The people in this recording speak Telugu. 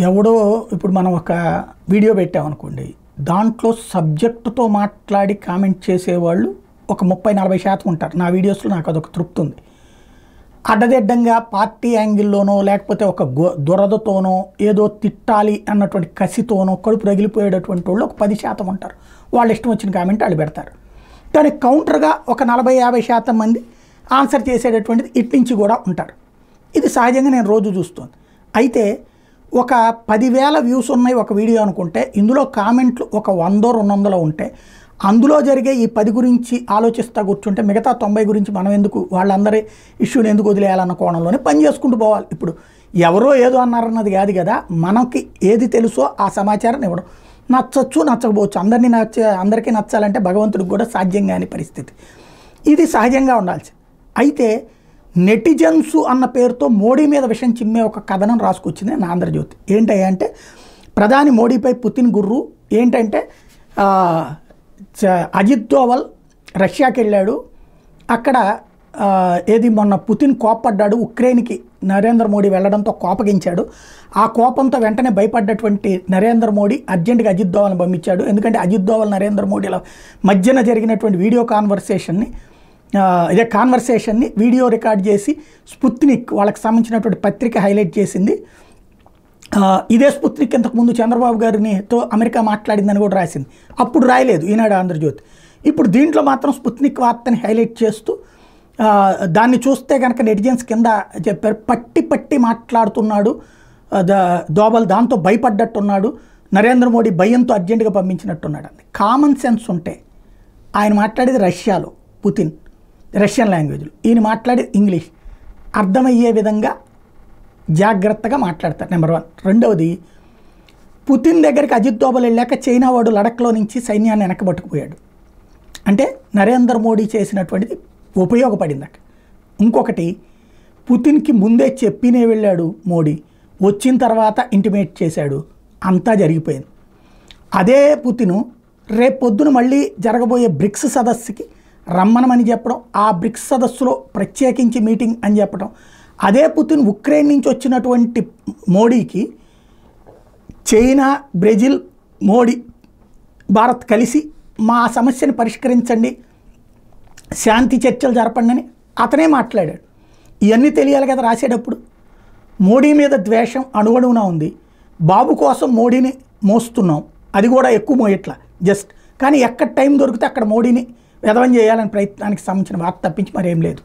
ఎవడో ఇప్పుడు మనం ఒక వీడియో పెట్టామనుకోండి, దాంట్లో సబ్జెక్టుతో మాట్లాడి కామెంట్ చేసేవాళ్ళు ఒక 30-40% ఉంటారు. నా వీడియోస్లో నాకు అదొక తృప్తి ఉంది. అడ్డదిడ్డంగా పార్టీ యాంగిల్లోనో లేకపోతే ఒక దురదతోనో ఏదో తిట్టాలి అన్నటువంటి కసితోనో కడుపు రగిలిపోయేటటువంటి వాళ్ళు ఒక 10% ఉంటారు. వాళ్ళు ఇష్టం వచ్చిన కామెంట్ వాళ్ళు పెడతారు. కానీ కౌంటర్గా ఒక 40-50% మంది ఆన్సర్ చేసేటటువంటిది ఇటు నుంచి కూడా ఉంటారు. ఇది సహజంగా నేను రోజు చూస్తాను. అయితే ఒక 10,000 వ్యూస్ ఉన్నాయి ఒక వీడియో అనుకుంటే, ఇందులో కామెంట్లు ఒక 100-200 ఉంటే, అందులో జరిగే ఈ 10 గురించి ఆలోచిస్తూ కూర్చుంటే మిగతా 90 గురించి మనం ఎందుకు, వాళ్ళందరి ఇష్యూని ఎందుకు వదిలేయాలన్న కోణంలోనే పని చేసుకుంటూ పోవాలి. ఇప్పుడు ఎవరో ఏదో అన్నారన్నది కాదు కదా, మనకి ఏది తెలుసో ఆ సమాచారం ఇవ్వడం. నచ్చచ్చు నచ్చకపోవచ్చు, అందరికీ నచ్చాలంటే భగవంతుడికి కూడా సాధ్యం కాని పరిస్థితి. ఇది సహజంగా ఉండాల్సి. అయితే నెటిజన్స్ అన్న పేరుతో మోడీ మీద విషయం చిమ్మే ఒక కథనం రాసుకొచ్చింది నా ఆంధ్రజ్యోతి. ఏంటంటే ప్రధాని మోడీపై పుతిన్ గుర్రు ఏంటంటే, అజిత్ దోవల్ రష్యాకి వెళ్ళాడు, అక్కడ ఏది మొన్న పుతిన్ కోప్పడ్డాడు, ఉక్రెయిన్కి నరేంద్ర మోడీ వెళ్ళడంతో కోపగించాడు. ఆ కోపంతో వెంటనే భయపడ్డటువంటి నరేంద్ర మోడీ అర్జెంటుగా అజిత్ దోవల్ని పంపించాడు. ఎందుకంటే అజిత్ దోవల్ నరేంద్ర మోడీల మధ్యన జరిగినటువంటి వీడియో కాన్వర్సేషన్ని వీడియో రికార్డ్ చేసి స్పుత్నిక్ వాళ్ళకి సంబంధించినటువంటి పత్రిక హైలైట్ చేసింది. ఇదే స్పుత్నిక్ ఇంతకుముందు చంద్రబాబు గారితో అమెరికా మాట్లాడిందని కూడా రాసింది. అప్పుడు రాయలేదు ఈనాడు ఆంధ్రజ్యోతి. ఇప్పుడు దీంట్లో మాత్రం స్పుత్నిక్ వార్తని హైలైట్ చేస్తూ దాన్ని చూస్తే కనుక నెటిజన్స్ కింద చెప్పారు, పట్టి మాట్లాడుతున్నాడు దోబల్, దాంతో భయపడ్డట్టున్నాడు, నరేంద్ర మోడీ భయంతో అర్జెంటుగా పంపించినట్టున్నాడు అని. కామన్ సెన్స్ ఉంటే ఆయన మాట్లాడేది రష్యాలో, పుతిన్ రష్యన్ లాంగ్వేజ్లో, ఈయన మాట్లాడేది ఇంగ్లీష్, అర్థమయ్యే విధంగా జాగ్రత్తగా మాట్లాడతారు. నెంబర్ 1. రెండవది, పుతిన్ దగ్గరికి అజిత్ దోబల్ వెళ్ళాక చైనా వాడు లడఖ్లో నుంచి సైన్యాన్ని వెనకబట్టుకుపోయాడు అంటే నరేంద్ర మోడీ చేసినటువంటిది ఉపయోగపడింది అక్కడ. ఇంకొకటి, పుతిన్కి ముందే చెప్పినే వెళ్ళాడు మోడీ, వచ్చిన తర్వాత ఇంటిమేట్ చేశాడు, అంతా జరిగిపోయింది. అదే పుతిన్ రేపు పొద్దున మళ్ళీ జరగబోయే బ్రిక్స్ సదస్సుకి రమ్మనమని చెప్పడం, ఆ బ్రిక్స్ సదస్సులో ప్రత్యేకించి మీటింగ్ అని చెప్పడం. అదే పుతిన్ ఉక్రెయిన్ నుంచి వచ్చినటువంటి మోడీకి చైనా, బ్రెజిల్, మోడీ, భారత్ కలిసి మా సమస్యను పరిష్కరించండి, శాంతి చర్చలు జరపండి అని అతనే మాట్లాడాడు. ఇవన్నీ తెలియాలి కదా రాసేటప్పుడు. మోడీ మీద ద్వేషం అణువణువున ఉంది. బాబు కోసం మోడీని మోస్తున్నాం, అది కూడా ఎక్కువ మోయట్లా జస్ట్, కానీ ఎక్కడ టైం దొరికితే అక్కడ మోడీని వెధవం చేయాలని ప్రయత్నానికి సంబంధించిన వార్త తప్పించి మరేం లేదు.